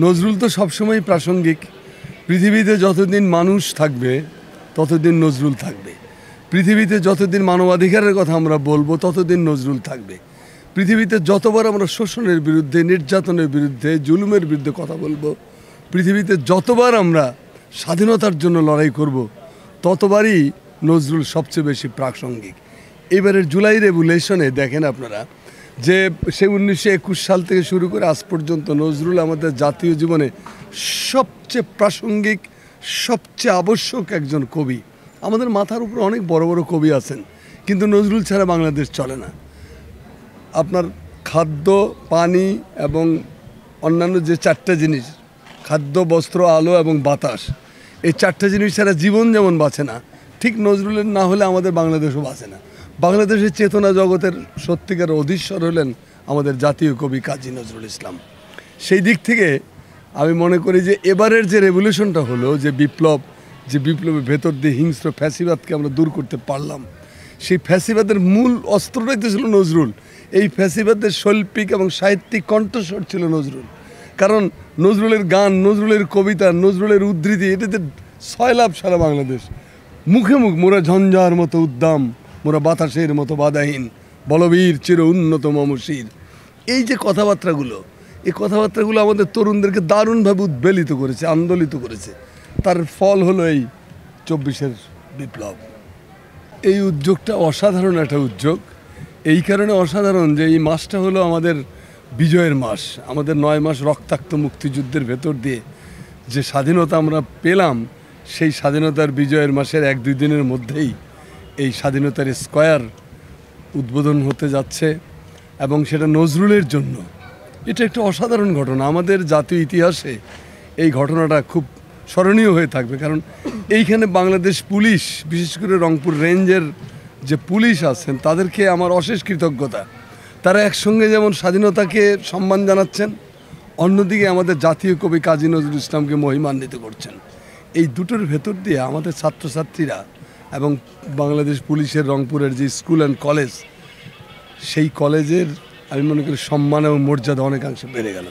নজরুল তো সবসময় প্রাসঙ্গিক। পৃথিবীতে যতদিন মানুষ থাকবে ততদিন নজরুল থাকবে। পৃথিবীতে যতদিন মানবাধিকারের কথা আমরা বলবো ততদিন নজরুল থাকবে। পৃথিবীতে যতবার আমরা শোষণের বিরুদ্ধে, নির্যাতনের বিরুদ্ধে, জুলুমের বিরুদ্ধে কথা বলবো, পৃথিবীতে যতবার আমরা স্বাধীনতার জন্য লড়াই করব, ততবারই নজরুল সবচেয়ে বেশি প্রাসঙ্গিক। এবারের জুলাই রেভলিউশনে দেখেন আপনারা যে সে 1921 সাল থেকে শুরু করে আজ পর্যন্ত নজরুল আমাদের জাতীয় জীবনে সবচেয়ে প্রাসঙ্গিক, সবচেয়ে আবশ্যক একজন কবি। আমাদের মাথার উপর অনেক বড় বড় কবি আছেন, কিন্তু নজরুল ছাড়া বাংলাদেশ চলে না। আপনার খাদ্য, পানি এবং অন্যান্য যে চারটা জিনিস, খাদ্য, বস্ত্র, আলো এবং বাতাস, এই চারটা জিনিস ছাড়া জীবন যেমন বাঁচে না, ঠিক নজরুলের না হলে আমাদের বাংলাদেশও বাঁচে না। বাংলাদেশের চেতনা জগতের সত্যিকার অধীশ্বর হলেন আমাদের জাতীয় কবি কাজী নজরুল ইসলাম। সেই দিক থেকে আমি মনে করি যে এবারের যে রেভলিউশনটা হলো, যে বিপ্লব, যে বিপ্লবের ভেতর দিয়ে হিংস্র ফ্যাসিবাদকে আমরা দূর করতে পারলাম, সেই ফ্যাসিবাদের মূল অস্ত্রটাই তো ছিল নজরুল। এই ফ্যাসিবাদের শৈল্পিক এবং সাহিত্যিক কণ্ঠস্বর ছিল নজরুল। কারণ নজরুলের গান, নজরুলের কবিতা, নজরুলের উদ্ধৃতি, এটাতে সয়লাভ সারা বাংলাদেশ। মুখে মুখ মোরা ঝঞ্ঝার মতো উদ্দাম, মোরা বাতাসের মতো বাধাহীন, বলবীর চির উন্নত মমশির। এই যে কথাবার্তাগুলো, এই কথাবার্তাগুলো আমাদের তরুণদেরকে দারুণভাবে উদ্বেলিত করেছে, আন্দোলিত করেছে। তার ফল হলো এই 24-এর বিপ্লব। এই উদ্যোগটা অসাধারণ একটা উদ্যোগ। এই কারণে অসাধারণ যে এই মাসটা হলো আমাদের বিজয়ের মাস। আমাদের 9 মাস রক্তাক্ত মুক্তিযুদ্ধের ভেতর দিয়ে যে স্বাধীনতা আমরা পেলাম, সেই স্বাধীনতার বিজয়ের মাসের 1-2 দিনের মধ্যেই এই স্বাধীনতার স্কয়ার উদ্বোধন হতে যাচ্ছে, এবং সেটা নজরুলের জন্য। এটা একটা অসাধারণ ঘটনা। আমাদের জাতীয় ইতিহাসে এই ঘটনাটা খুব স্মরণীয় হয়ে থাকবে। কারণ এইখানে বাংলাদেশ পুলিশ, বিশেষ করে রংপুর রেঞ্জের যে পুলিশ আছেন, তাদেরকে আমার অশেষ কৃতজ্ঞতা। তারা একসঙ্গে যেমন স্বাধীনতাকে সম্মান জানাচ্ছেন, অন্যদিকে আমাদের জাতীয় কবি কাজী নজরুল ইসলামকে মহিমান্বিত করছেন। এই দুটোর ভেতর দিয়ে আমাদের ছাত্রছাত্রীরা এবং বাংলাদেশ পুলিশের রংপুরের যে স্কুল অ্যান্ড কলেজ, সেই কলেজের আমি মনে করি সম্মান এবং মর্যাদা অনেকাংশে বেড়ে গেল।